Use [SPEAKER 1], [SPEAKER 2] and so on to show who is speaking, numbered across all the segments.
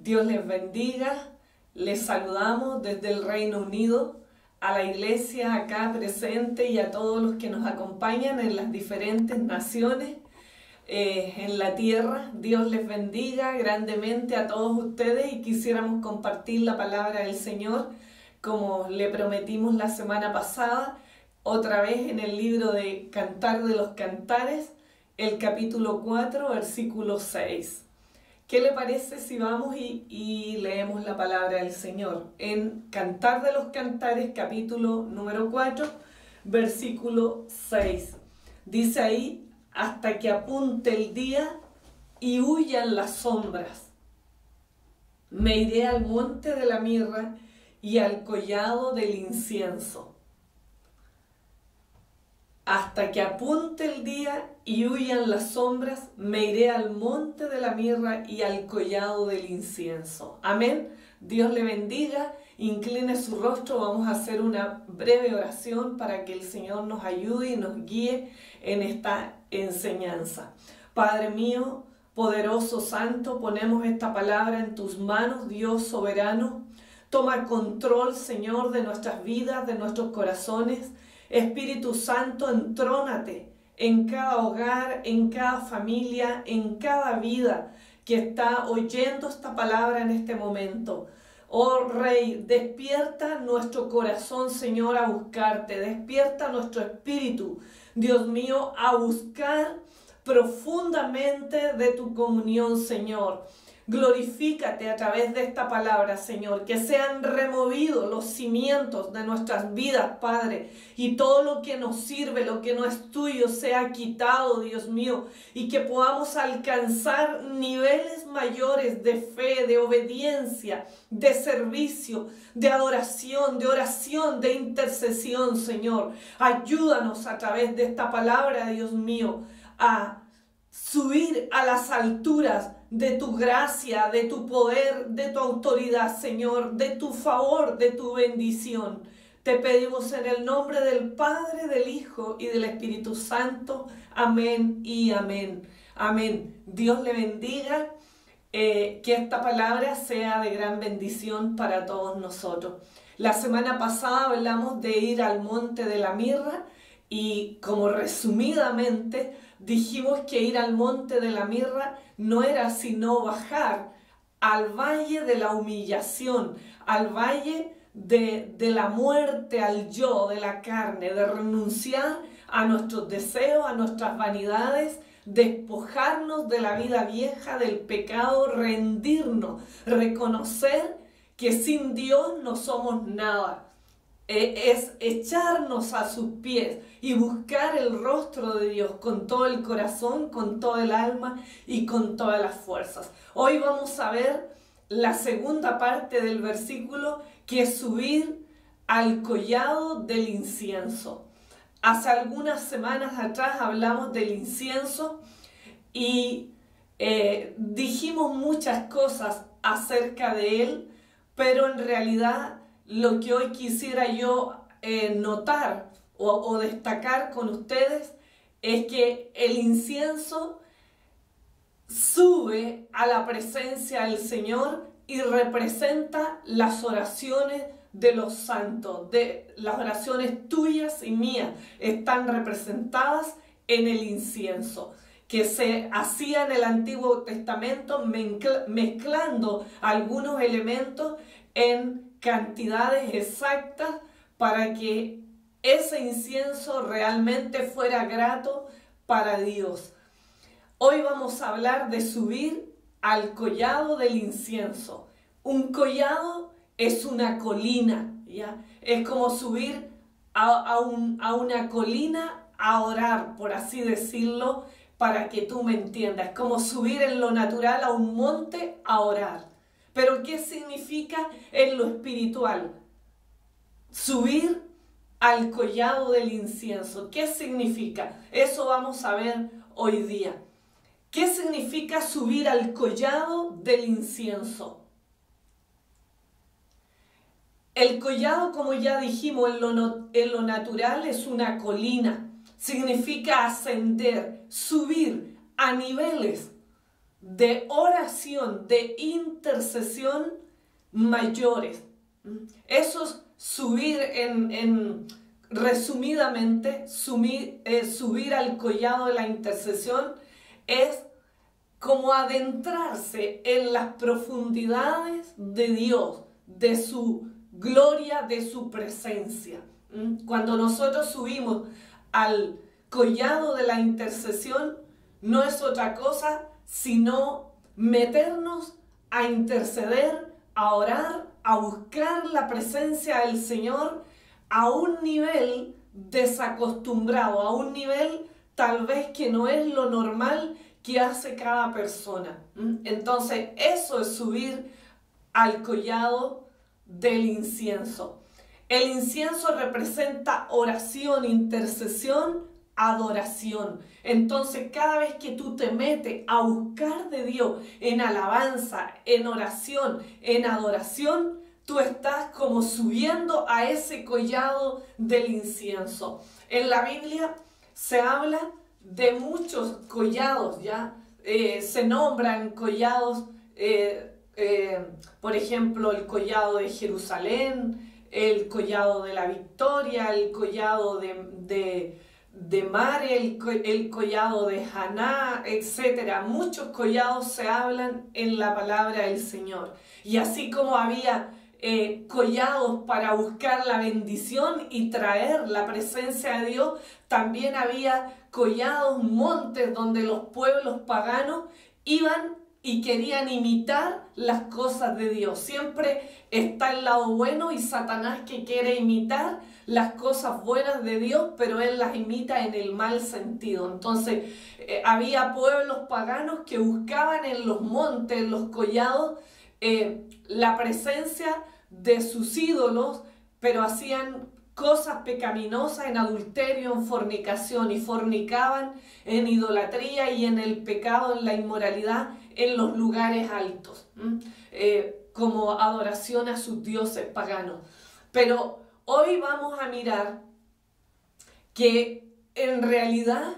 [SPEAKER 1] Dios les bendiga. Les saludamos desde el Reino Unido, a la iglesia acá presente y a todos los que nos acompañan en las diferentes naciones en la tierra. Dios les bendiga grandemente a todos ustedes y quisiéramos compartir la palabra del Señor como le prometimos la semana pasada, otra vez en el libro de Cantar de los Cantares, el capítulo 4, versículo 6. ¿Qué le parece si vamos y leemos la palabra del Señor? En Cantar de los Cantares, capítulo número 4, versículo 6. Dice ahí: hasta que apunte el día y huyan las sombras. Me iré al monte de la mirra y al collado del incienso. Hasta que apunte el día y huyan las sombras, me iré al monte de la mirra y al collado del incienso. Amén. Dios le bendiga. Incline su rostro. Vamos a hacer una breve oración para que el Señor nos ayude y nos guíe en esta enseñanza. Padre mío, poderoso, santo, ponemos esta palabra en tus manos, Dios soberano. Toma control, Señor, de nuestras vidas, de nuestros corazones. Espíritu Santo, entrónate en cada hogar, en cada familia, en cada vida que está oyendo esta palabra en este momento. Oh Rey, despierta nuestro corazón, Señor, a buscarte. Despierta nuestro espíritu, Dios mío, a buscar profundamente de tu comunión, Señor. Glorifícate a través de esta palabra, Señor, que sean removidos los cimientos de nuestras vidas, Padre, y todo lo que nos sirve, lo que no es tuyo, sea quitado, Dios mío, y que podamos alcanzar niveles mayores de fe, de obediencia, de servicio, de adoración, de oración, de intercesión, Señor. Ayúdanos a través de esta palabra, Dios mío, a subir a las alturas de tu gracia, de tu poder, de tu autoridad, Señor, de tu favor, de tu bendición. Te pedimos en el nombre del Padre, del Hijo y del Espíritu Santo. Amén y amén. Amén. Dios le bendiga. Que esta palabra sea de gran bendición para todos nosotros. La semana pasada hablamos de ir al monte de la mirra y como resumidamente dijimos que ir al monte de la mirra no era sino bajar al valle de la humillación, al valle de la muerte, al yo, de la carne, de renunciar a nuestros deseos, a nuestras vanidades, despojarnos de la vida vieja, del pecado, rendirnos, reconocer que sin Dios no somos nada. Es echarnos a sus pies y buscar el rostro de Dios con todo el corazón, con todo el alma y con todas las fuerzas. Hoy vamos a ver la segunda parte del versículo, que es subir al collado del incienso. Hace algunas semanas atrás hablamos del incienso y dijimos muchas cosas acerca de él, pero en realidad lo que hoy quisiera yo notar o destacar con ustedes es que el incienso sube a la presencia del Señor y representa las oraciones de los santos, de las oraciones tuyas y mías, están representadas en el incienso, que se hacía en el Antiguo Testamento mezclando algunos elementos en cantidades exactas para que ese incienso realmente fuera grato para Dios. Hoy vamos a hablar de subir al collado del incienso. Un collado es una colina, ¿ya? Es como subir a una colina a orar, por así decirlo, para que tú me entiendas. Es como subir en lo natural a un monte a orar. Pero ¿qué significa en lo espiritual? Subir al collado del incienso. ¿Qué significa? Eso vamos a ver hoy día. ¿Qué significa subir al collado del incienso? El collado, como ya dijimos, en lo natural es una colina. Significa ascender, subir a niveles de oración, de intercesión mayores. Eso es subir resumidamente, subir al collado de la intercesión es como adentrarse en las profundidades de Dios, de su gloria, de su presencia. Cuando nosotros subimos al collado de la intercesión, no es otra cosa sino meternos a interceder, a orar, a buscar la presencia del Señor a un nivel desacostumbrado, a un nivel tal vez que no es lo normal que hace cada persona. Entonces, eso es subir al collado del incienso. El incienso representa oración, intercesión, adoración. Entonces, cada vez que tú te metes a buscar de Dios en alabanza, en oración, en adoración, tú estás como subiendo a ese collado del incienso. En la Biblia se habla de muchos collados, ¿ya? Se nombran collados, por ejemplo, el collado de Jerusalén, el collado de la Victoria, el collado de Mare, el collado de Haná, etc. Muchos collados se hablan en la palabra del Señor. Y así como había collados para buscar la bendición y traer la presencia de Dios, también había collados, montes donde los pueblos paganos iban y querían imitar las cosas de Dios. Siempre está el lado bueno y Satanás que quiere imitar las cosas buenas de Dios, pero él las imita en el mal sentido. Entonces había pueblos paganos que buscaban en los montes, en los collados, la presencia de sus ídolos, pero hacían cosas pecaminosas en adulterio, en fornicación, y fornicaban en idolatría y en el pecado, en la inmoralidad, en los lugares altos, como adoración a sus dioses paganos. Pero hoy vamos a mirar que en realidad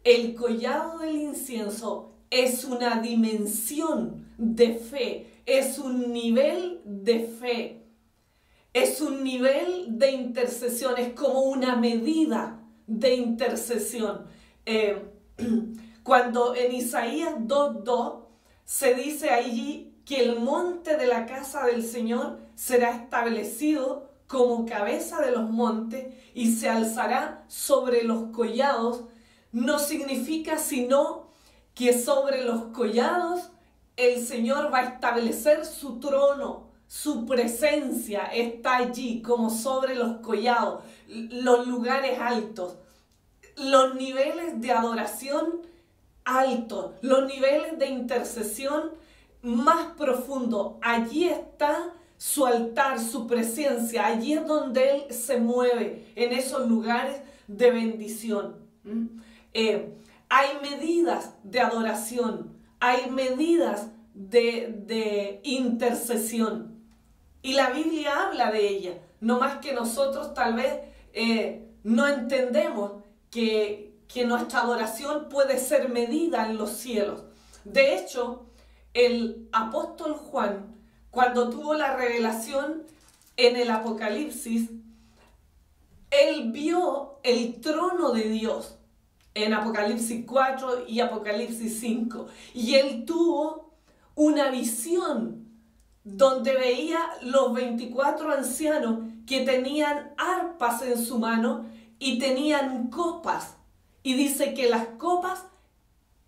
[SPEAKER 1] el collado del incienso es una dimensión de fe, es un nivel de fe, es un nivel de intercesión, es como una medida de intercesión. Cuando en Isaías 2:2 se dice allí que el monte de la casa del Señor será establecido como cabeza de los montes y se alzará sobre los collados, no significa sino que sobre los collados el Señor va a establecer su trono, su presencia está allí como sobre los collados, los lugares altos, los niveles de adoración altos, los niveles de intercesión más profundos. Allí está su altar, su presencia, allí es donde Él se mueve, en esos lugares de bendición. Hay medidas de adoración, hay medidas de intercesión, y la Biblia habla de ella, no más que nosotros tal vez no entendemos que nuestra adoración puede ser medida en los cielos. De hecho, el apóstol Juan, cuando tuvo la revelación en el Apocalipsis, él vio el trono de Dios en Apocalipsis 4 y Apocalipsis 5. Y él tuvo una visión donde veía los 24 ancianos que tenían arpas en su mano y tenían copas. Y dice que las copas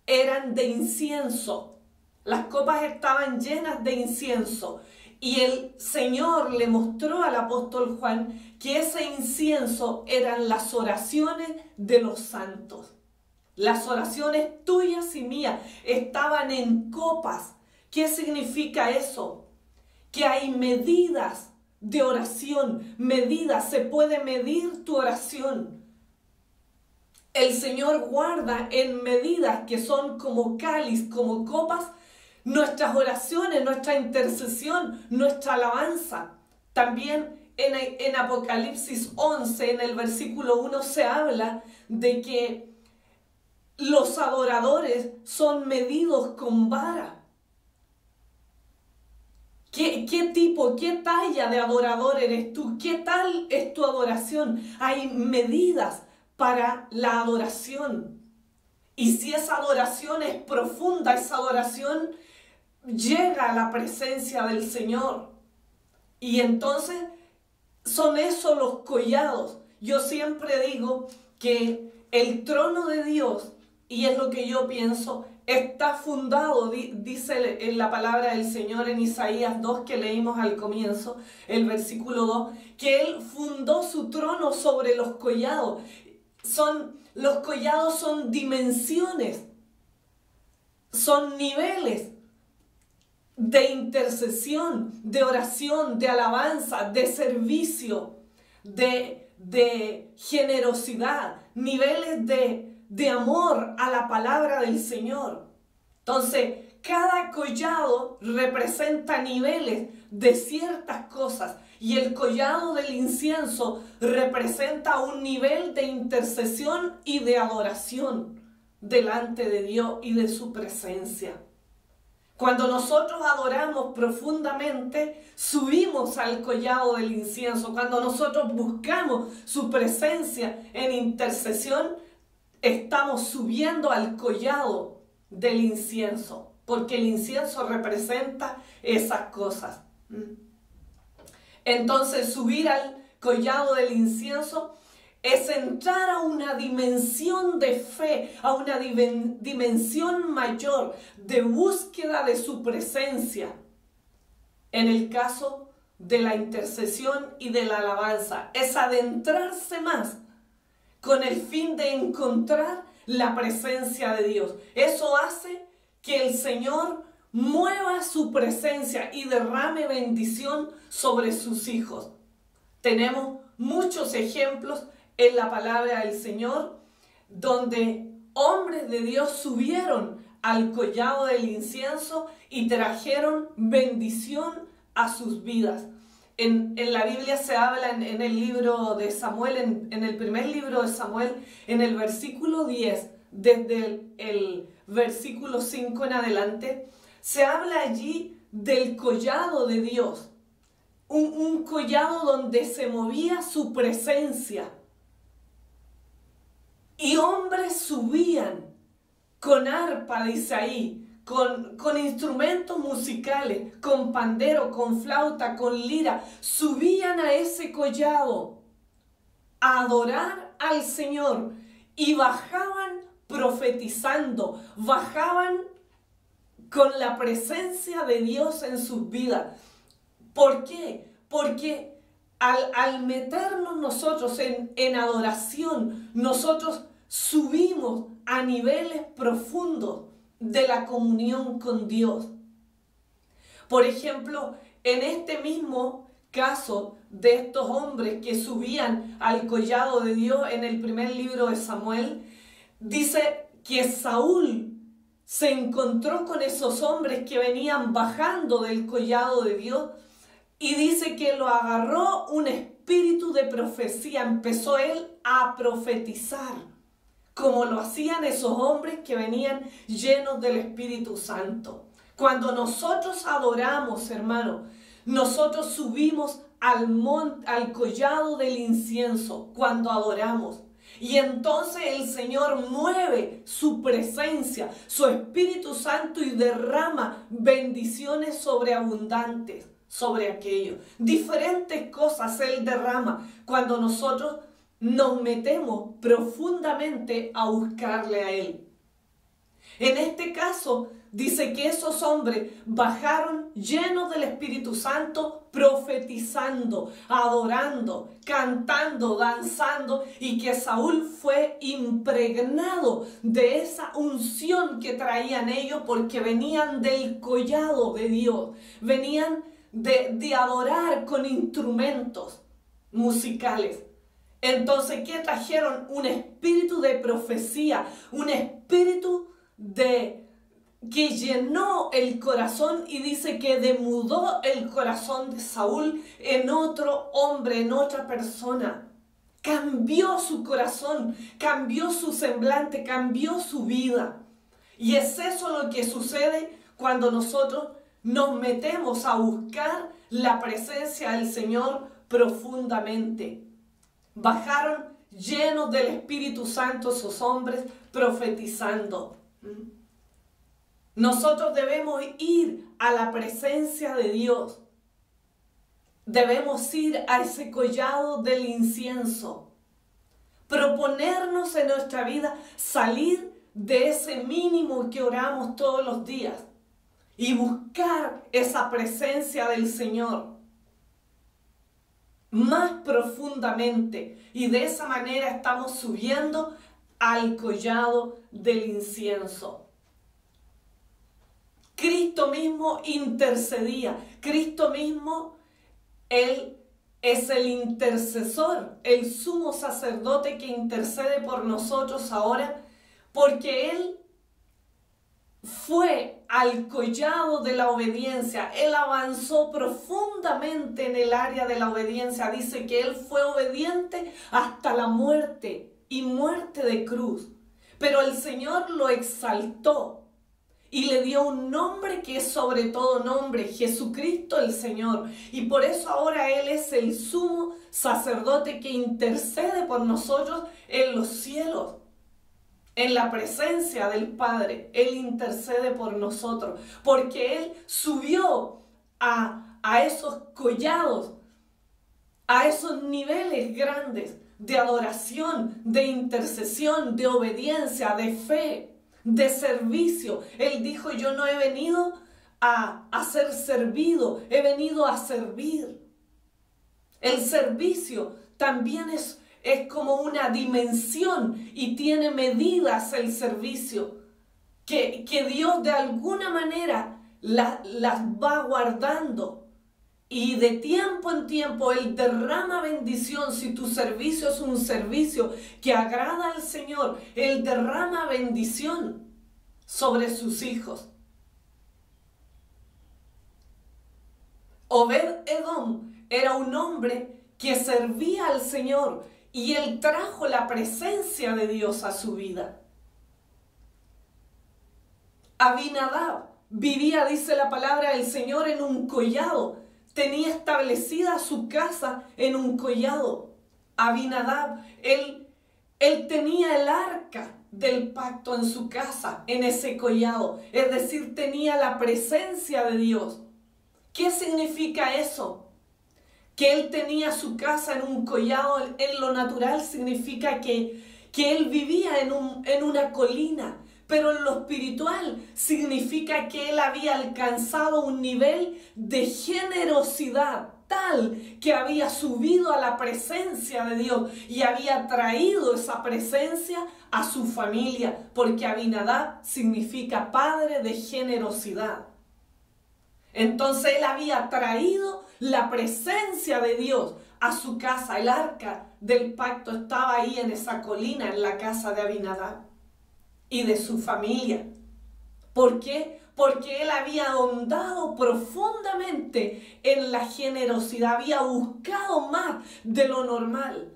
[SPEAKER 1] eran de incienso. Las copas estaban llenas de incienso. Y el Señor le mostró al apóstol Juan que ese incienso eran las oraciones de los santos. Las oraciones tuyas y mías estaban en copas. ¿Qué significa eso? Que hay medidas de oración, medidas, se puede medir tu oración. El Señor guarda en medidas que son como cáliz, como copas, nuestras oraciones, nuestra intercesión, nuestra alabanza. También en Apocalipsis 11, en el versículo 1, se habla de que los adoradores son medidos con vara. ¿Qué tipo, qué talla de adorador eres tú? ¿Qué tal es tu adoración? Hay medidas para la adoración. Y si esa adoración es profunda, esa adoración llega a la presencia del Señor. Y entonces son esos los collados. Yo siempre digo que el trono de Dios, y es lo que yo pienso, está fundado, dice en la palabra del Señor en Isaías 2 que leímos al comienzo, el versículo 2, que Él fundó su trono sobre los collados. Los collados son dimensiones, son niveles de intercesión, de oración, de alabanza, de servicio, de generosidad, niveles de amor a la palabra del Señor. Entonces, cada collado representa niveles de ciertas cosas y el collado del incienso representa un nivel de intercesión y de adoración delante de Dios y de su presencia. Cuando nosotros adoramos profundamente, subimos al collado del incienso. Cuando nosotros buscamos su presencia en intercesión, estamos subiendo al collado del incienso, porque el incienso representa esas cosas. Entonces, subir al collado del incienso es entrar a una dimensión de fe, a una dimensión mayor de búsqueda de su presencia. En el caso de la intercesión y de la alabanza, es adentrarse más con el fin de encontrar la presencia de Dios. Eso hace que el Señor mueva su presencia y derrame bendición sobre sus hijos. Tenemos muchos ejemplos en la palabra del Señor, donde hombres de Dios subieron al collado del incienso y trajeron bendición a sus vidas. En la Biblia se habla en el libro de Samuel, en el primer libro de Samuel, en el versículo 10, desde el versículo 5 en adelante, se habla allí del collado de Dios. Un collado donde se movía su presencia. Y hombres subían con arpa, dice ahí, con instrumentos musicales, con pandero, con flauta, con lira. Subían a ese collado a adorar al Señor y bajaban profetizando, bajaban con la presencia de Dios en sus vidas. ¿Por qué? Porque al meternos nosotros en adoración, nosotros subimos a niveles profundos de la comunión con Dios. Por ejemplo, en este mismo caso de estos hombres que subían al collado de Dios en el primer libro de Samuel, dice que Saúl se encontró con esos hombres que venían bajando del collado de Dios y dice que lo agarró un espíritu de profecía. Empezó él a profetizar, como lo hacían esos hombres que venían llenos del Espíritu Santo. Cuando nosotros adoramos, hermano, nosotros subimos al collado del incienso cuando adoramos. Y entonces el Señor mueve su presencia, su Espíritu Santo y derrama bendiciones sobreabundantes sobre aquello. Diferentes cosas Él derrama cuando nosotros nos metemos profundamente a buscarle a Él. En este caso, dice que esos hombres bajaron llenos del Espíritu Santo, profetizando, adorando, cantando, danzando, y que Saúl fue impregnado de esa unción que traían ellos porque venían del collado de Dios, venían de adorar con instrumentos musicales. Entonces, ¿qué trajeron? Un espíritu de profecía, un espíritu que llenó el corazón, y dice que demudó el corazón de Saúl en otro hombre, en otra persona. cambió su corazón, cambió su semblante, cambió su vida. Y es eso lo que sucede cuando nosotros nos metemos a buscar la presencia del Señor profundamente. Bajaron llenos del Espíritu Santo esos hombres profetizando. Nosotros debemos ir a la presencia de Dios. Debemos ir a ese collado del incienso. Proponernos en nuestra vida salir de ese mínimo que oramos todos los días y buscar esa presencia del Señor más profundamente. Y de esa manera estamos subiendo al collado del incienso. Cristo mismo intercedía. Cristo mismo, Él es el intercesor, el sumo sacerdote que intercede por nosotros ahora, porque Él fue al collado de la obediencia. Él avanzó profundamente en el área de la obediencia. Dice que Él fue obediente hasta la muerte y muerte de cruz. Pero el Señor lo exaltó y le dio un nombre que es sobre todo nombre, Jesucristo el Señor. Y por eso ahora Él es el sumo sacerdote que intercede por nosotros en los cielos. En la presencia del Padre, Él intercede por nosotros, porque Él subió a esos collados, a esos niveles grandes de adoración, de intercesión, de obediencia, de fe, de servicio. Él dijo: yo no he venido a ser servido, he venido a servir. El servicio también es como una dimensión y tiene medidas el servicio que Dios de alguna manera las va guardando, y de tiempo en tiempo Él derrama bendición. Si tu servicio es un servicio que agrada al Señor, Él derrama bendición sobre sus hijos. Obed-Edom era un hombre que servía al Señor, y él trajo la presencia de Dios a su vida. Abinadab vivía, dice la palabra del Señor, en un collado. Tenía establecida su casa en un collado. Abinadab, él tenía el arca del pacto en su casa, en ese collado. Es decir, tenía la presencia de Dios. ¿Qué significa eso? Que él tenía su casa en un collado. En lo natural significa que él vivía en una colina, pero en lo espiritual significa que él había alcanzado un nivel de generosidad tal que había subido a la presencia de Dios y había traído esa presencia a su familia, porque Abinadab significa padre de generosidad. Entonces él había traído la presencia de Dios a su casa. El arca del pacto estaba ahí en esa colina, en la casa de Abinadab y de su familia. ¿Por qué? Porque él había ahondado profundamente en la generosidad, había buscado más de lo normal.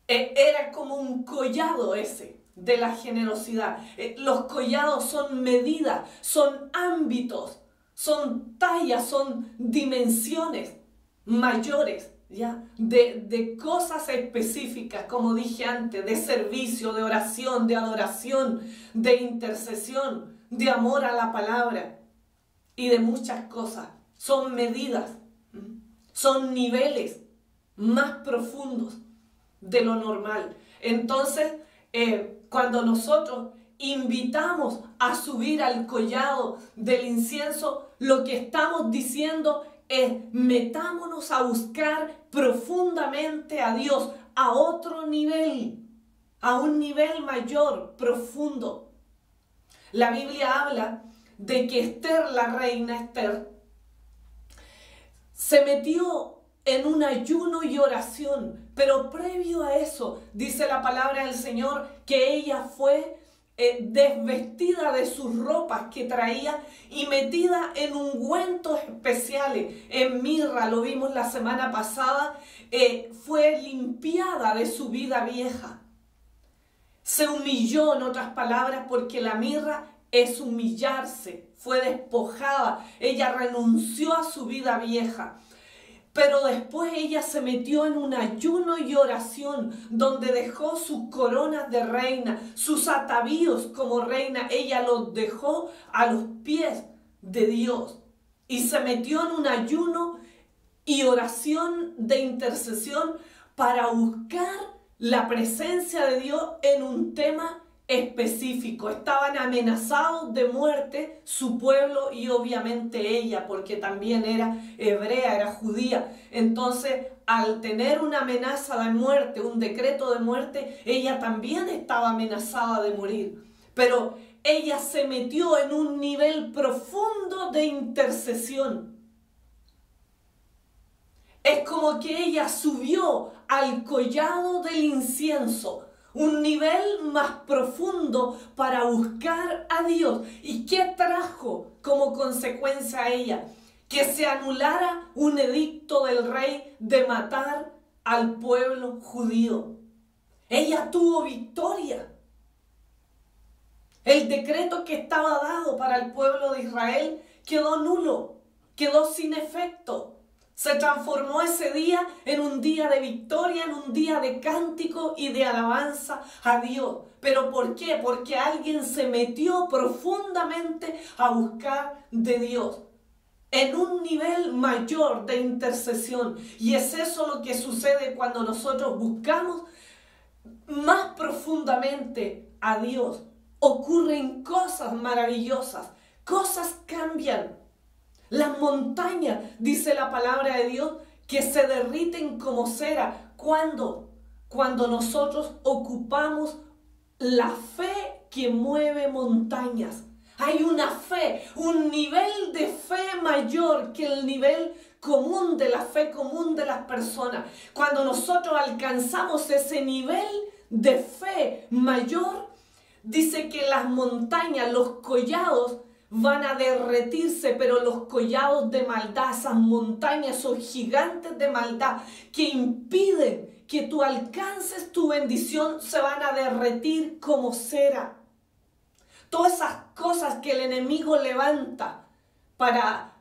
[SPEAKER 1] Era como un collado ese de la generosidad. Los collados son medidas, son ámbitos, son tallas, son dimensiones mayores, ¿ya? De cosas específicas, como dije antes, de servicio, de oración, de adoración, de intercesión, de amor a la palabra y de muchas cosas. Son medidas, son niveles más profundos de lo normal. Entonces, cuando nosotros invitamos a subir al collado del incienso, lo que estamos diciendo es: metámonos a buscar profundamente a Dios, a otro nivel, a un nivel mayor, profundo. La Biblia habla de que Esther, la reina Esther, se metió en un ayuno y oración, pero previo a eso, dice la palabra del Señor, que ella fue desvestida de sus ropas que traía y metida en ungüentos especiales, en mirra, lo vimos la semana pasada, fue limpiada de su vida vieja. Se humilló, en otras palabras, porque la mirra es humillarse, fue despojada, ella renunció a su vida vieja. Pero después ella se metió en un ayuno y oración donde dejó sus coronas de reina, sus atavíos como reina, ella los dejó a los pies de Dios y se metió en un ayuno y oración de intercesión para buscar la presencia de Dios en un tema específico. Estaban amenazados de muerte su pueblo y obviamente ella, porque también era hebrea, era judía. Entonces, al tener una amenaza de muerte, un decreto de muerte, ella también estaba amenazada de morir. Pero ella se metió en un nivel profundo de intercesión. Es como que ella subió al collado del incienso, un nivel más profundo para buscar a Dios. ¿Y qué trajo como consecuencia a ella? Que se anulara un edicto del rey de matar al pueblo judío. Ella tuvo victoria. El decreto que estaba dado para el pueblo de Israel quedó nulo, quedó sin efecto. Se transformó ese día en un día de victoria, en un día de cántico y de alabanza a Dios. ¿Pero por qué? Porque alguien se metió profundamente a buscar de Dios en un nivel mayor de intercesión. Y es eso lo que sucede cuando nosotros buscamos más profundamente a Dios. Ocurren cosas maravillosas, cosas cambian. Las montañas, dice la palabra de Dios, que se derriten como cera. ¿Cuándo? Cuando nosotros ocupamos la fe que mueve montañas. Hay una fe, un nivel de fe mayor que el nivel común de la fe común de las personas. Cuando nosotros alcanzamos ese nivel de fe mayor, dice que las montañas, los collados, van a derretirse, pero los collados de maldad, esas montañas, esos gigantes de maldad que impiden que tú alcances tu bendición, se van a derretir como cera. Todas esas cosas que el enemigo levanta para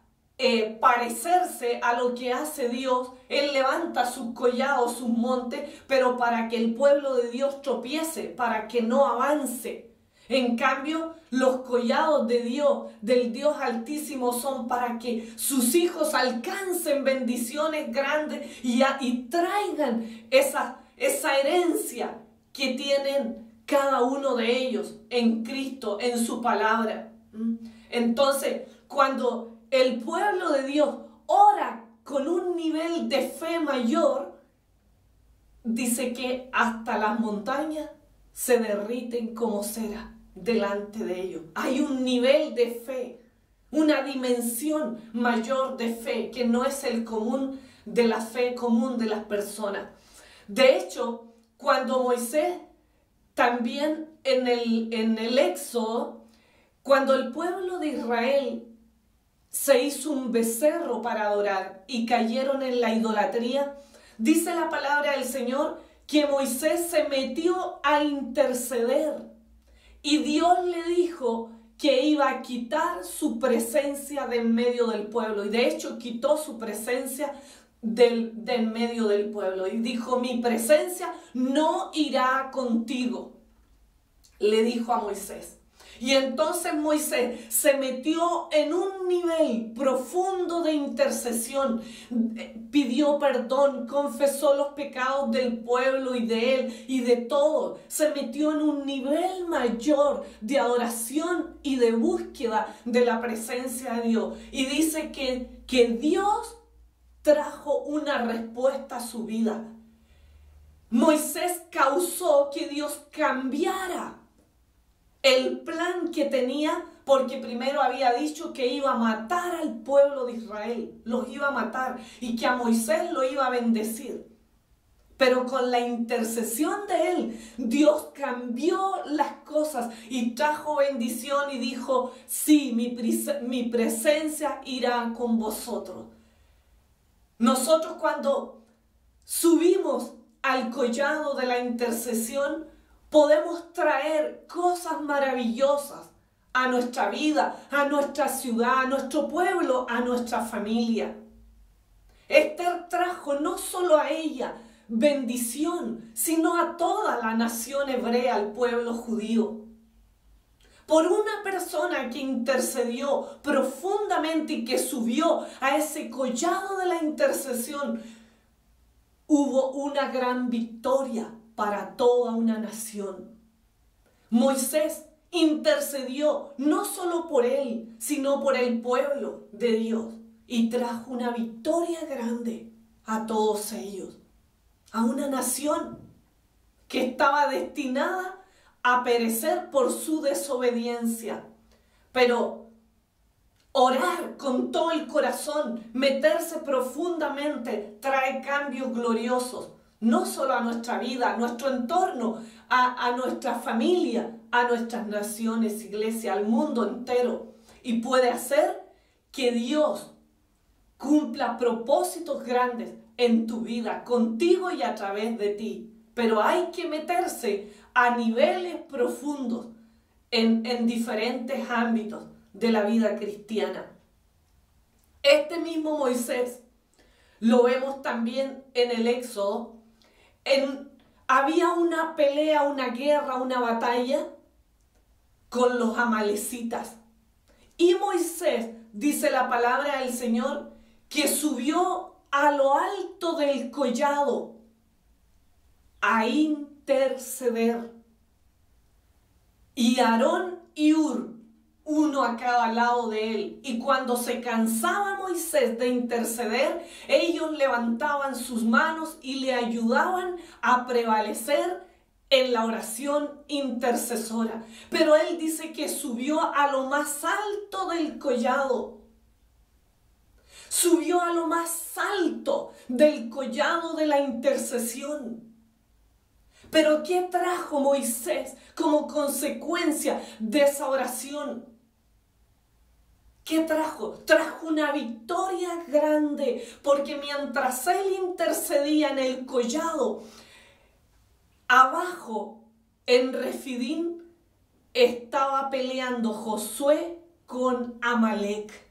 [SPEAKER 1] parecerse a lo que hace Dios, él levanta sus collados, sus montes, pero para que el pueblo de Dios tropiece, para que no avance. En cambio, los collados de Dios, del Dios Altísimo, son para que sus hijos alcancen bendiciones grandes y traigan esa herencia que tienen cada uno de ellos en Cristo, en su palabra. Entonces, cuando el pueblo de Dios ora con un nivel de fe mayor, dice que hasta las montañas se derriten como cera delante de ellos. Hay un nivel de fe, una dimensión mayor de fe que no es el común de la fe común de las personas. De hecho, cuando Moisés también en el Éxodo, cuando el pueblo de Israel se hizo un becerro para adorar y cayeron en la idolatría, dice la palabra del Señor que Moisés se metió a interceder y Dios le dijo que iba a quitar su presencia de en medio del pueblo. Y de hecho quitó su presencia de en medio del pueblo. Y dijo, mi presencia no irá contigo, le dijo a Moisés. Y entonces Moisés se metió en un nivel profundo de intercesión, pidió perdón, confesó los pecados del pueblo y de él y de todos. Se metió en un nivel mayor de adoración y de búsqueda de la presencia de Dios. Y dice que Dios trajo una respuesta a su vida. Moisés causó que Dios cambiara el plan que tenía, porque primero había dicho que iba a matar al pueblo de Israel, los iba a matar y que a Moisés lo iba a bendecir. Pero con la intercesión de él, Dios cambió las cosas y trajo bendición y dijo, sí, mi presencia irá con vosotros. Nosotros cuando subimos al collado de la intercesión, podemos traer cosas maravillosas a nuestra vida, a nuestra ciudad, a nuestro pueblo, a nuestra familia. Esther trajo no solo a ella bendición, sino a toda la nación hebrea, al pueblo judío. Por una persona que intercedió profundamente y que subió a ese collado de la intercesión, hubo una gran victoria para toda una nación. Moisés intercedió no solo por él, sino por el pueblo de Dios y trajo una victoria grande a todos ellos, a una nación que estaba destinada a perecer por su desobediencia. Pero orar con todo el corazón, meterse profundamente, trae cambios gloriosos, no solo a nuestra vida, a nuestro entorno, a nuestra familia, a nuestras naciones, iglesia, al mundo entero. Y puede hacer que Dios cumpla propósitos grandes en tu vida, contigo y a través de ti. Pero hay que meterse a niveles profundos en diferentes ámbitos de la vida cristiana. Este mismo Moisés lo vemos también en el Éxodo. Había una pelea, una guerra, una batalla con los amalecitas. Y Moisés, dice la palabra del Señor, que subió a lo alto del collado a interceder. Y Aarón y Hur, uno a cada lado de él. Y cuando se cansaba Moisés de interceder, ellos levantaban sus manos y le ayudaban a prevalecer en la oración intercesora. Pero él dice que subió a lo más alto del collado. Subió a lo más alto del collado de la intercesión. Pero ¿qué trajo Moisés como consecuencia de esa oración? ¿Qué trajo? Trajo una victoria grande, porque mientras él intercedía en el collado, abajo en Refidim estaba peleando Josué con Amalek.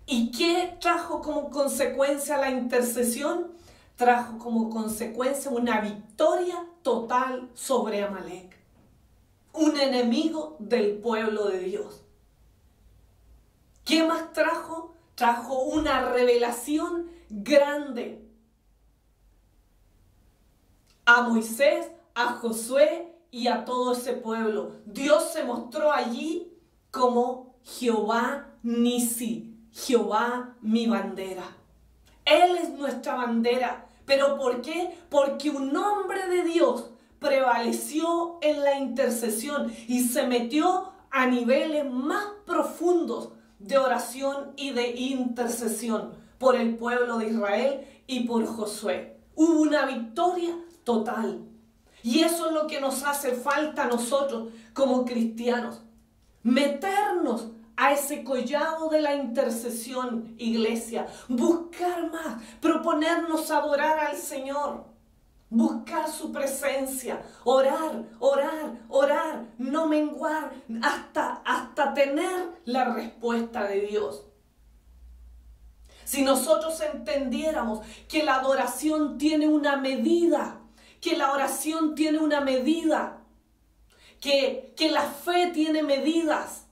[SPEAKER 1] ¿Y qué trajo como consecuencia la intercesión? Trajo como consecuencia una victoria total sobre Amalek, un enemigo del pueblo de Dios. ¿Qué más trajo? Trajo una revelación grande a Moisés, a Josué y a todo ese pueblo. Dios se mostró allí como Jehová Nisi, Jehová mi bandera. Él es nuestra bandera. ¿Pero por qué? Porque un hombre de Dios prevaleció en la intercesión y se metió a niveles más profundos de oración y de intercesión por el pueblo de Israel y por Josué. Hubo una victoria total. Y eso es lo que nos hace falta a nosotros como cristianos. Meternos a ese collado de la intercesión, iglesia. Buscar más, proponernos adorar al Señor. Buscar su presencia, orar, orar, orar, no menguar hasta tener la respuesta de Dios. Si nosotros entendiéramos que la adoración tiene una medida, que la oración tiene una medida, que la fe tiene medidas,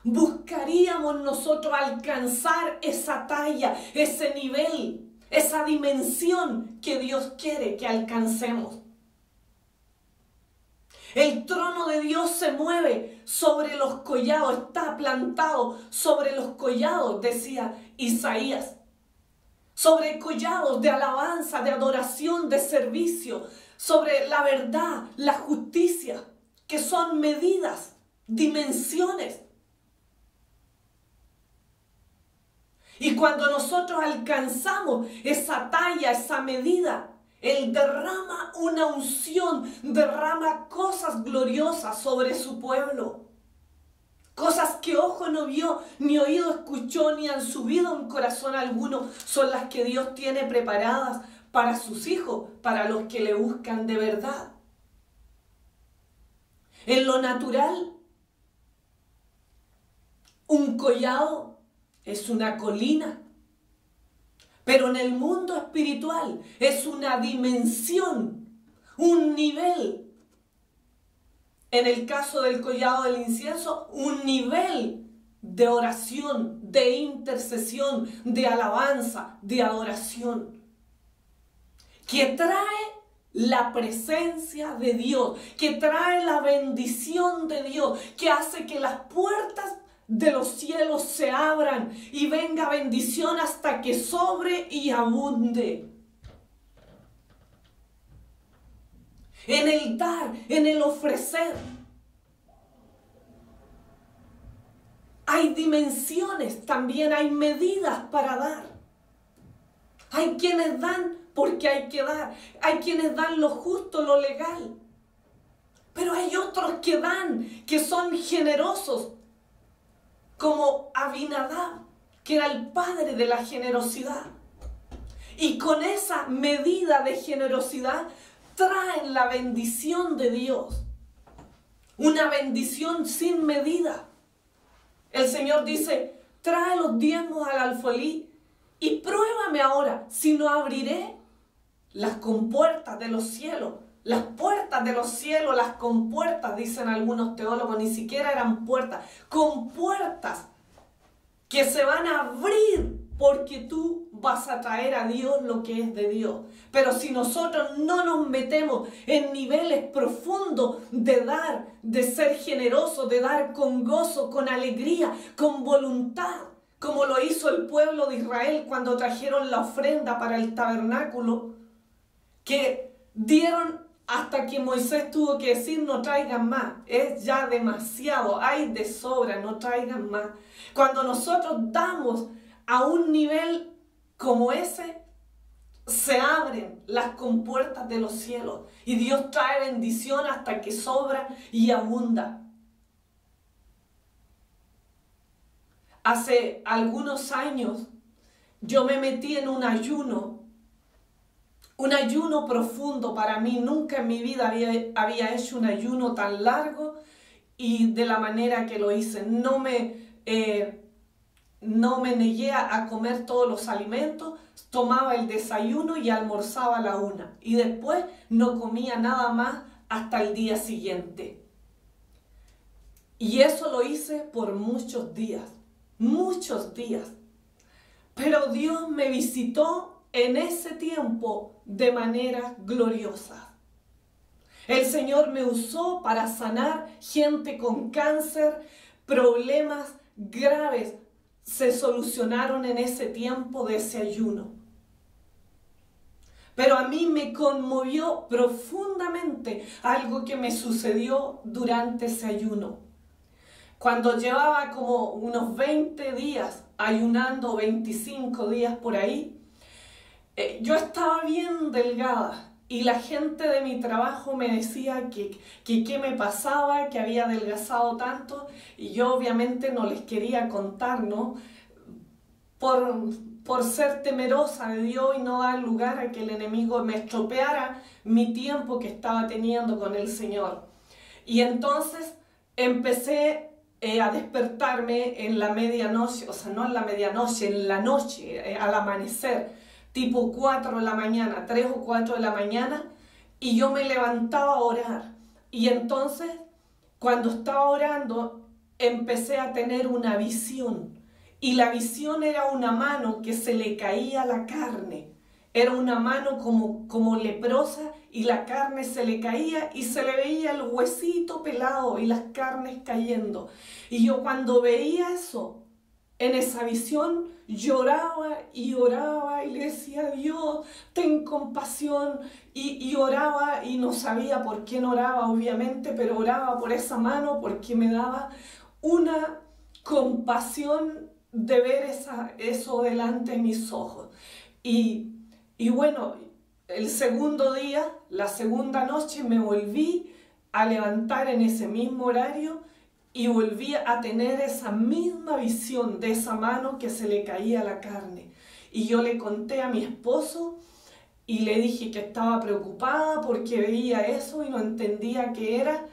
[SPEAKER 1] buscaríamos nosotros alcanzar esa talla, ese nivel, esa dimensión que Dios quiere que alcancemos. El trono de Dios se mueve sobre los collados, está plantado sobre los collados, decía Isaías. Sobre collados de alabanza, de adoración, de servicio, sobre la verdad, la justicia, que son medidas, dimensiones. Y cuando nosotros alcanzamos esa talla, esa medida, Él derrama una unción, derrama cosas gloriosas sobre su pueblo. Cosas que ojo no vio, ni oído escuchó, ni han subido en corazón alguno, son las que Dios tiene preparadas para sus hijos, para los que le buscan de verdad. En lo natural, un collado es una colina, pero en el mundo espiritual es una dimensión, un nivel. En el caso del collado del incienso, un nivel de oración, de intercesión, de alabanza, de adoración, que trae la presencia de Dios, que trae la bendición de Dios, que hace que las puertas de los cielos se abran y venga bendición hasta que sobre y abunde. En el dar, en el ofrecer. Hay dimensiones, también hay medidas para dar. Hay quienes dan porque hay que dar. Hay quienes dan lo justo, lo legal. Pero hay otros que dan, que son generosos, como Abinadab, que era el padre de la generosidad. Y con esa medida de generosidad traen la bendición de Dios. Una bendición sin medida. El Señor dice, trae los diezmos al alfolí y pruébame ahora si no abriré las compuertas de los cielos. Las puertas de los cielos, las compuertas, dicen algunos teólogos, ni siquiera eran puertas, compuertas que se van a abrir porque tú vas a traer a Dios lo que es de Dios. Pero si nosotros no nos metemos en niveles profundos de dar, de ser generosos, de dar con gozo, con alegría, con voluntad, como lo hizo el pueblo de Israel cuando trajeron la ofrenda para el tabernáculo, que dieron hasta que Moisés tuvo que decir, no traigan más, es ya demasiado, hay de sobra, no traigan más. Cuando nosotros damos a un nivel como ese, se abren las compuertas de los cielos y Dios trae bendición hasta que sobra y abunda. Hace algunos años yo me metí en un ayuno profundo para mí. Nunca en mi vida había hecho un ayuno tan largo y de la manera que lo hice. No me negué a comer todos los alimentos, tomaba el desayuno y almorzaba a la 1. Y después no comía nada más hasta el día siguiente. Y eso lo hice por muchos días. Muchos días. Pero Dios me visitó en ese tiempo de manera gloriosa. El Señor me usó para sanar gente con cáncer, problemas graves se solucionaron en ese tiempo de ese ayuno. Pero a mí me conmovió profundamente algo que me sucedió durante ese ayuno. Cuando llevaba como unos 20 días ayunando, 25 días por ahí, yo estaba bien delgada y la gente de mi trabajo me decía que qué me pasaba, que había adelgazado tanto, y yo obviamente no les quería contar, ¿no? Por ser temerosa de Dios y no dar lugar a que el enemigo me estropeara mi tiempo que estaba teniendo con el Señor. Y entonces empecé a despertarme en la medianoche, o sea, no en la medianoche, en la noche, al amanecer, tipo 4 de la mañana, 3 o 4 de la mañana, y yo me levantaba a orar. Y entonces, cuando estaba orando, empecé a tener una visión. Y la visión era una mano que se le caía la carne. Era una mano como leprosa y la carne se le caía y se le veía el huesito pelado y las carnes cayendo. Y yo cuando veía eso, en esa visión, lloraba y oraba y le decía, Dios, ten compasión. Y oraba y no sabía por qué no oraba, obviamente, pero oraba por esa mano porque me daba una compasión de ver eso delante de mis ojos. Y bueno, el segundo día, la segunda noche, me volví a levantar en ese mismo horario y volví a tener esa misma visión de esa mano que se le caía la carne. Y yo le conté a mi esposo y le dije que estaba preocupada porque veía eso y no entendía qué era.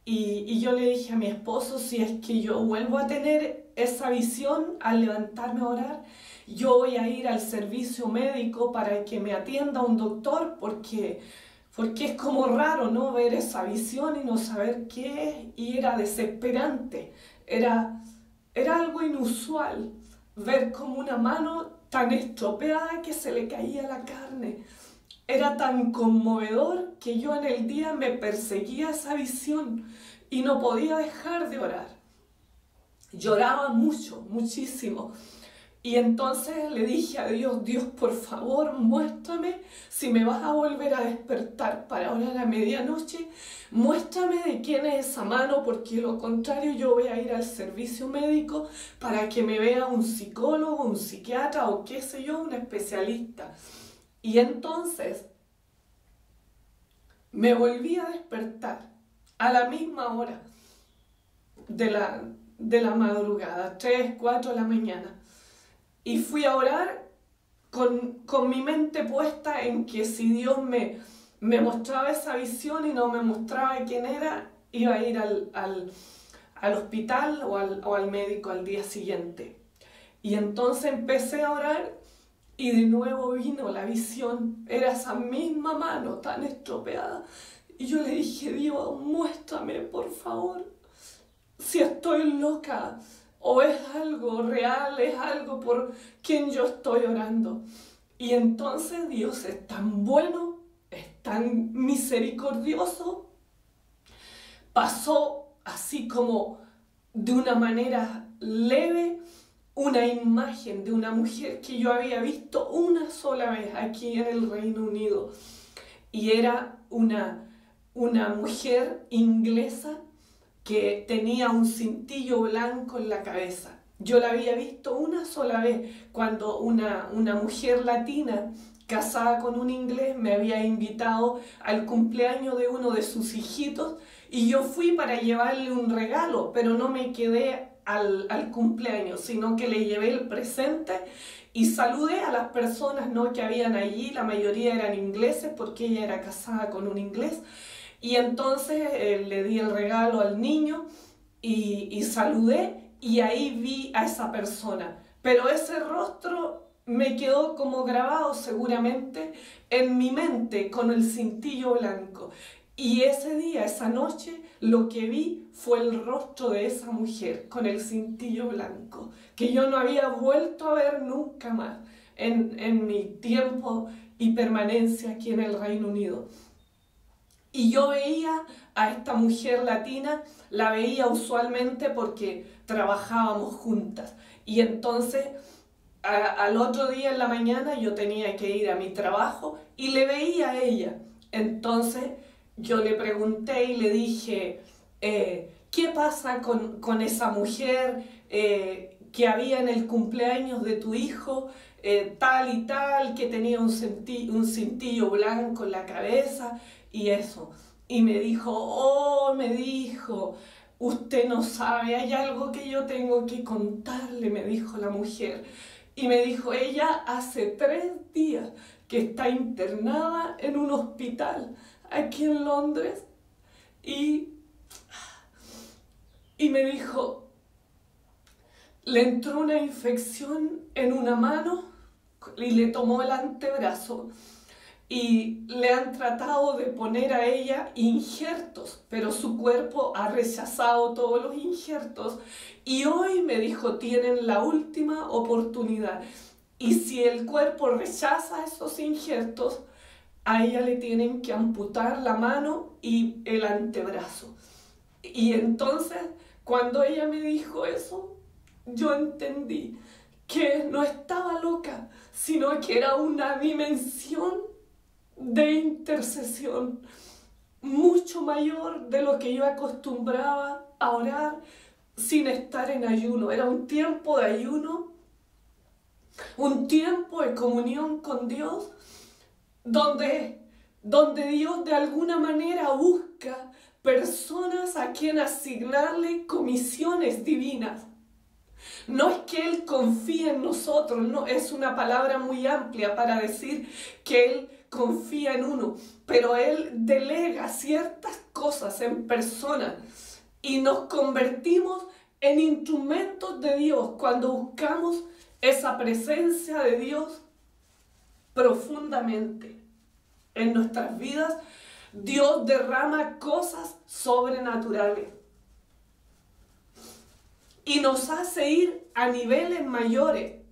[SPEAKER 1] Y yo le dije a mi esposo, si es que yo vuelvo a tener esa visión al levantarme a orar, yo voy a ir al servicio médico para que me atienda un doctor, porque es como raro, ¿no? Ver esa visión y no saber qué es, y era desesperante, era algo inusual, ver como una mano tan estropeada que se le caía la carne. Era tan conmovedor que yo en el día me perseguía esa visión y no podía dejar de orar. Lloraba mucho, muchísimo. Y entonces le dije a Dios, Dios, por favor, muéstrame si me vas a volver a despertar para orar a medianoche. Muéstrame de quién es esa mano, porque de lo contrario yo voy a ir al servicio médico para que me vea un psicólogo, un psiquiatra o qué sé yo, un especialista. Y entonces me volví a despertar a la misma hora de la madrugada, 3, 4 de la mañana. Y fui a orar con mi mente puesta en que si Dios me mostraba esa visión y no me mostraba quién era, iba a ir al hospital o al médico al día siguiente. Y entonces empecé a orar. Y de nuevo vino la visión, era esa misma mano tan estropeada. Y yo le dije, Dios, muéstrame, por favor, si estoy loca o es algo real, es algo por quien yo estoy orando. Y entonces Dios es tan bueno, es tan misericordioso, pasó así como de una manera leve, una imagen de una mujer que yo había visto una sola vez aquí en el Reino Unido. Y era una mujer inglesa que tenía un cintillo blanco en la cabeza. Yo la había visto una sola vez cuando una mujer latina casada con un inglés me había invitado al cumpleaños de uno de sus hijitos y yo fui para llevarle un regalo, pero no me quedé al cumpleaños, sino que le llevé el presente y saludé a las personas, ¿no?, que habían allí. La mayoría eran ingleses porque ella era casada con un inglés. Y entonces le di el regalo al niño y saludé, y ahí vi a esa persona. Pero ese rostro me quedó como grabado seguramente en mi mente con el cintillo blanco. Y ese día, esa noche, lo que vi fue el rostro de esa mujer con el cintillo blanco, que yo no había vuelto a ver nunca más en mi tiempo y permanencia aquí en el Reino Unido. Y yo veía a esta mujer latina, la veía usualmente porque trabajábamos juntas. Y entonces al otro día en la mañana yo tenía que ir a mi trabajo y le veía a ella. Entonces yo le pregunté y le dije, ¿qué pasa con esa mujer que había en el cumpleaños de tu hijo, tal y tal, que tenía un cintillo blanco en la cabeza y eso? Y me dijo, usted no sabe, hay algo que yo tengo que contarle, me dijo la mujer. Y me dijo, ella hace 3 días que está internada en un hospital aquí en Londres, y me dijo, le entró una infección en una mano y le tomó el antebrazo y le han tratado de poner a ella injertos, pero su cuerpo ha rechazado todos los injertos, y hoy me dijo, tienen la última oportunidad, y si el cuerpo rechaza esos injertos, a ella le tienen que amputar la mano y el antebrazo. Y entonces, cuando ella me dijo eso, yo entendí que no estaba loca, sino que era una dimensión de intercesión mucho mayor de lo que yo acostumbraba a orar sin estar en ayuno. Era un tiempo de ayuno, un tiempo de comunión con Dios, donde Dios de alguna manera busca personas a quien asignarle comisiones divinas. No es que Él confíe en nosotros, no, es una palabra muy amplia para decir que Él confía en uno, pero Él delega ciertas cosas en personas y nos convertimos en instrumentos de Dios cuando buscamos esa presencia de Dios profundamente en nuestras vidas. Dios derrama cosas sobrenaturales y nos hace ir a niveles mayores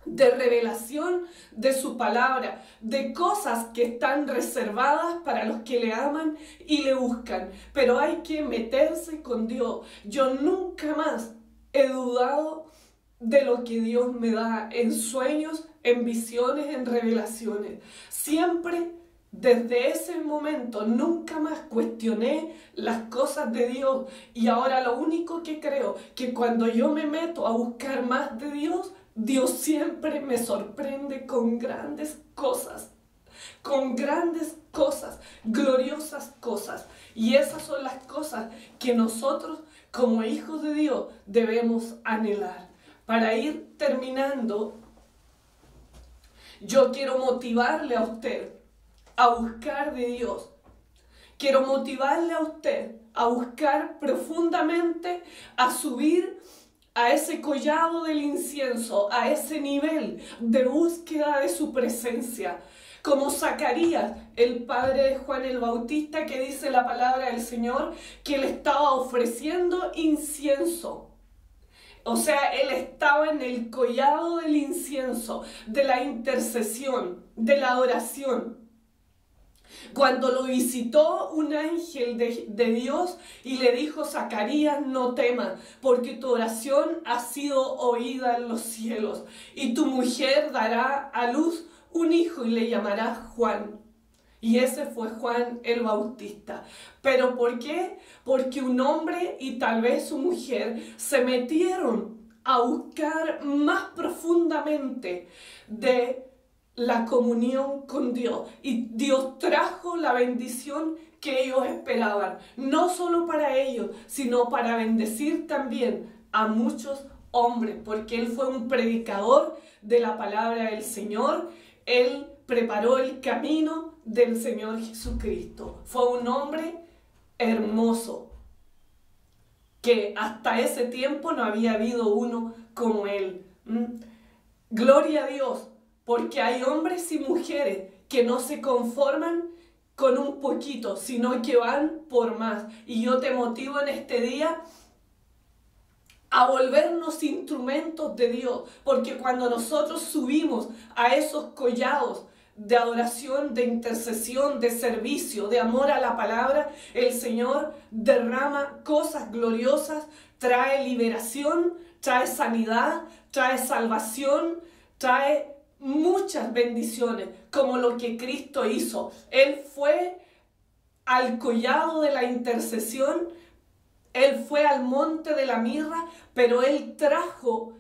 [SPEAKER 1] de revelación de su palabra, de cosas que están reservadas para los que le aman y le buscan. Pero hay que meterse con Dios. Yo nunca más he dudado de lo que Dios me da en sueños, en visiones, en revelaciones. Siempre, desde ese momento, nunca más cuestioné las cosas de Dios. Y ahora lo único que creo, que cuando yo me meto a buscar más de Dios, Dios siempre me sorprende con grandes cosas, gloriosas cosas. Y esas son las cosas que nosotros, como hijos de Dios, debemos anhelar. Para ir terminando, yo quiero motivarle a usted a buscar de Dios. Quiero motivarle a usted a buscar profundamente, a subir a ese collado del incienso, a ese nivel de búsqueda de su presencia. Como Zacarías, el padre de Juan el Bautista, que dice la palabra del Señor, que él estaba ofreciendo incienso. O sea, él estaba en el collado del incienso, de la intercesión, de la adoración. Cuando lo visitó un ángel de Dios y le dijo: Zacarías, no temas, porque tu oración ha sido oída en los cielos, y tu mujer dará a luz un hijo y le llamará Juan. Y ese fue Juan el Bautista. ¿Pero por qué? Porque un hombre y tal vez su mujer se metieron a buscar más profundamente de la comunión con Dios. Y Dios trajo la bendición que ellos esperaban. No solo para ellos, sino para bendecir también a muchos hombres. Porque Él fue un predicador de la palabra del Señor. Él preparó el camino del Señor Jesucristo. Fue un hombre hermoso, que hasta ese tiempo no había habido uno como él. Gloria a Dios, porque hay hombres y mujeres que no se conforman con un poquito, sino que van por más. Y yo te motivo en este día a volvernos instrumentos de Dios, porque cuando nosotros subimos a esos collados de adoración, de intercesión, de servicio, de amor a la palabra, el Señor derrama cosas gloriosas, trae liberación, trae sanidad, trae salvación, trae muchas bendiciones, como lo que Cristo hizo. Él fue al collado de la intercesión, Él fue al monte de la mirra, pero Él trajo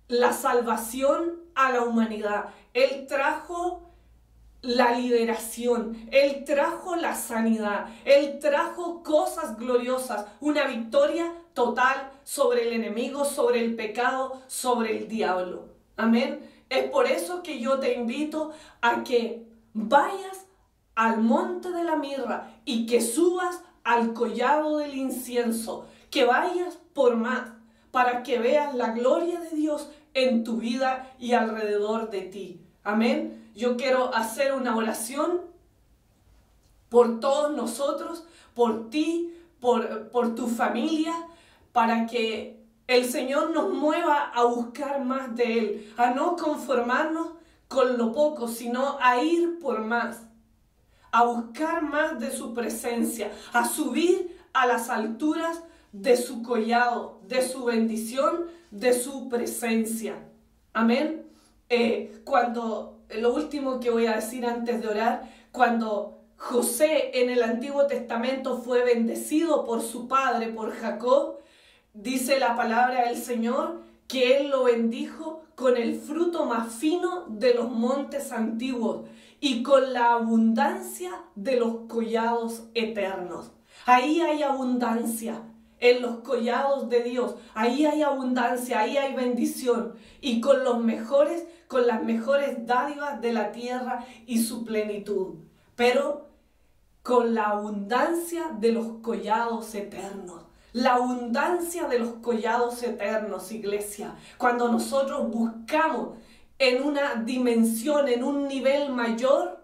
[SPEAKER 1] la salvación a la humanidad. Él trajo la liberación, Él trajo la sanidad, Él trajo cosas gloriosas, una victoria total sobre el enemigo, sobre el pecado, sobre el diablo. Amén. Es por eso que yo te invito a que vayas al monte de la mirra y que subas al collado del incienso, que vayas por más, para que veas la gloria de Dios en tu vida y alrededor de ti. Amén. Yo quiero hacer una oración por todos nosotros, por ti, por tu familia, para que el Señor nos mueva a buscar más de Él, a no conformarnos con lo poco, sino a ir por más, a buscar más de su presencia, a subir a las alturas de su collado, de su bendición, de su presencia. Amén. Lo último que voy a decir antes de orar, cuando José en el Antiguo Testamento fue bendecido por su padre, por Jacob, dice la palabra del Señor que Él lo bendijo con el fruto más fino de los montes antiguos y con la abundancia de los collados eternos. Ahí hay abundancia, en los collados de Dios. Ahí hay abundancia, ahí hay bendición. Y con las mejores dádivas de la tierra y su plenitud. Pero con la abundancia de los collados eternos. La abundancia de los collados eternos, iglesia. Cuando nosotros buscamos en una dimensión, en un nivel mayor,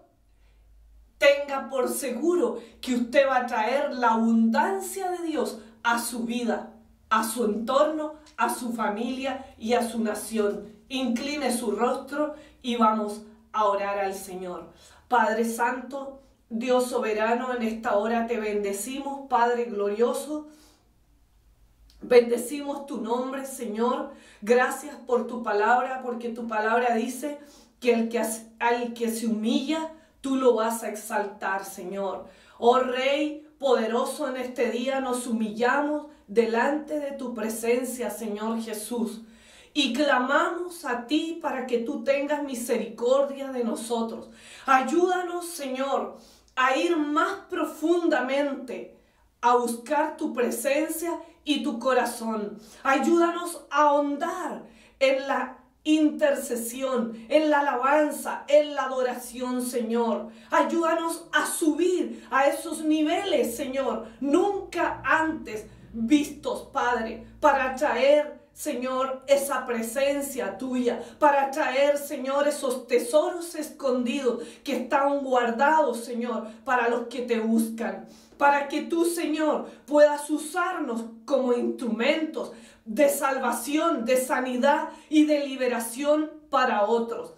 [SPEAKER 1] tenga por seguro que usted va a traer la abundancia de Dios a su vida, a su entorno, a su familia y a su nación. Incline su rostro y vamos a orar al Señor. Padre Santo, Dios soberano, en esta hora te bendecimos, Padre glorioso. Bendecimos tu nombre, Señor. Gracias por tu palabra, porque tu palabra dice que al que se humilla, tú lo vas a exaltar, Señor. Oh Rey poderoso, en este día nos humillamos delante de tu presencia, Señor Jesús. Y clamamos a ti para que tú tengas misericordia de nosotros. Ayúdanos, Señor, a ir más profundamente a buscar tu presencia y tu corazón. Ayúdanos a ahondar en la intercesión, en la alabanza, en la adoración, Señor. Ayúdanos a subir a esos niveles, Señor, nunca antes vistos, Padre, para traer, Señor, esa presencia tuya, para traer, Señor, esos tesoros escondidos que están guardados, Señor, para los que te buscan. Para que tú, Señor, puedas usarnos como instrumentos de salvación, de sanidad y de liberación para otros.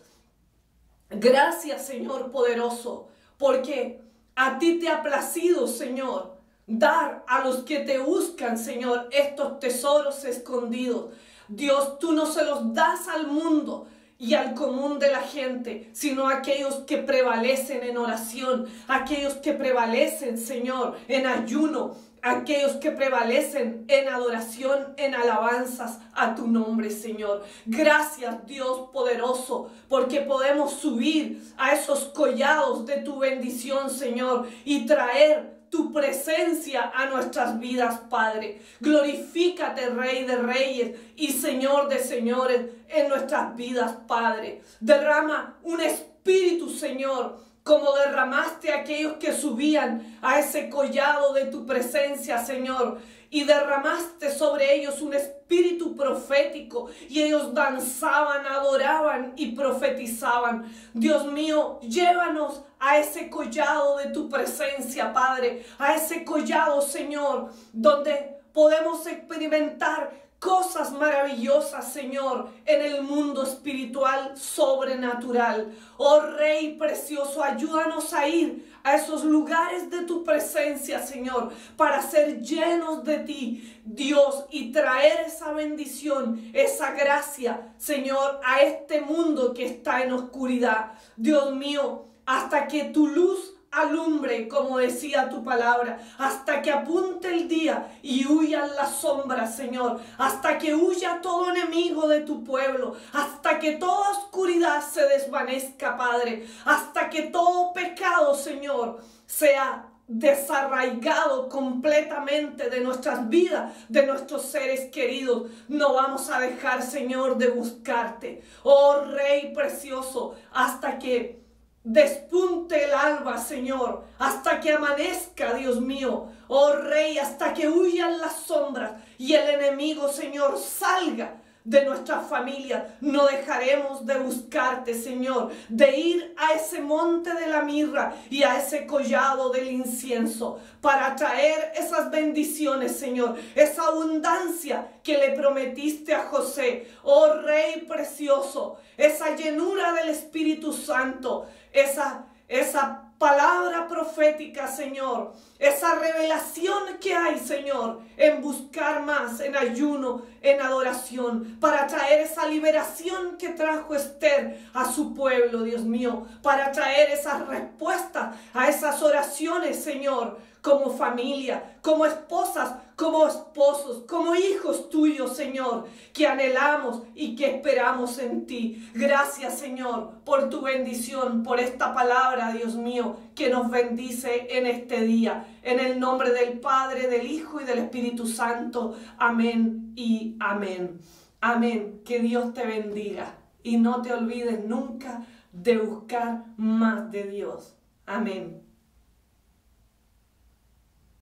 [SPEAKER 1] Gracias, Señor poderoso, porque a ti te ha placido, Señor, dar a los que te buscan, Señor, estos tesoros escondidos. Dios, tú no se los das al mundo y al común de la gente, sino a aquellos que prevalecen en oración, aquellos que prevalecen, Señor, en ayuno, aquellos que prevalecen en adoración, en alabanzas a tu nombre, Señor. Gracias, Dios poderoso, porque podemos subir a esos collados de tu bendición, Señor, y traer tu presencia a nuestras vidas, Padre. Glorifícate, Rey de Reyes y Señor de Señores, en nuestras vidas, Padre. Derrama un espíritu, Señor, como derramaste a aquellos que subían a ese collado de tu presencia, Señor, y derramaste sobre ellos un espíritu profético, y ellos danzaban, adoraban y profetizaban. Dios mío, llévanos a ese collado de tu presencia, Padre, a ese collado, Señor, donde podemos experimentar cosas maravillosas, Señor, en el mundo espiritual sobrenatural. Oh Rey precioso, ayúdanos a ir a esos lugares de tu presencia, Señor, para ser llenos de ti, Dios, y traer esa bendición, esa gracia, Señor, a este mundo que está en oscuridad. Dios mío, hasta que tu luz alumbre, como decía tu palabra, hasta que apunte el día y huyan las sombras, Señor, hasta que huya todo enemigo de tu pueblo, hasta que toda oscuridad se desvanezca, Padre, hasta que todo pecado, Señor, sea desarraigado completamente de nuestras vidas, de nuestros seres queridos. No vamos a dejar, Señor, de buscarte, oh Rey precioso, hasta que despunte el alba, Señor, hasta que amanezca, Dios mío, oh Rey, hasta que huyan las sombras y el enemigo, Señor, salga de nuestra familia. No dejaremos de buscarte, Señor, de ir a ese monte de la mirra y a ese collado del incienso para traer esas bendiciones, Señor, esa abundancia que le prometiste a José, oh Rey precioso, esa llenura del Espíritu Santo, esa palabra profética, Señor, esa revelación que hay, Señor, en buscar más, en ayuno, en adoración, para traer esa liberación que trajo Esther a su pueblo, Dios mío, para traer esas respuestas a esas oraciones, Señor, como familia, como esposas, como esposos, como hijos tuyos, Señor, que anhelamos y que esperamos en ti. Gracias, Señor, por tu bendición, por esta palabra, Dios mío, que nos bendice en este día. En el nombre del Padre, del Hijo y del Espíritu Santo. Amén y amén. Amén. Que Dios te bendiga y no te olvides nunca de buscar más de Dios. Amén.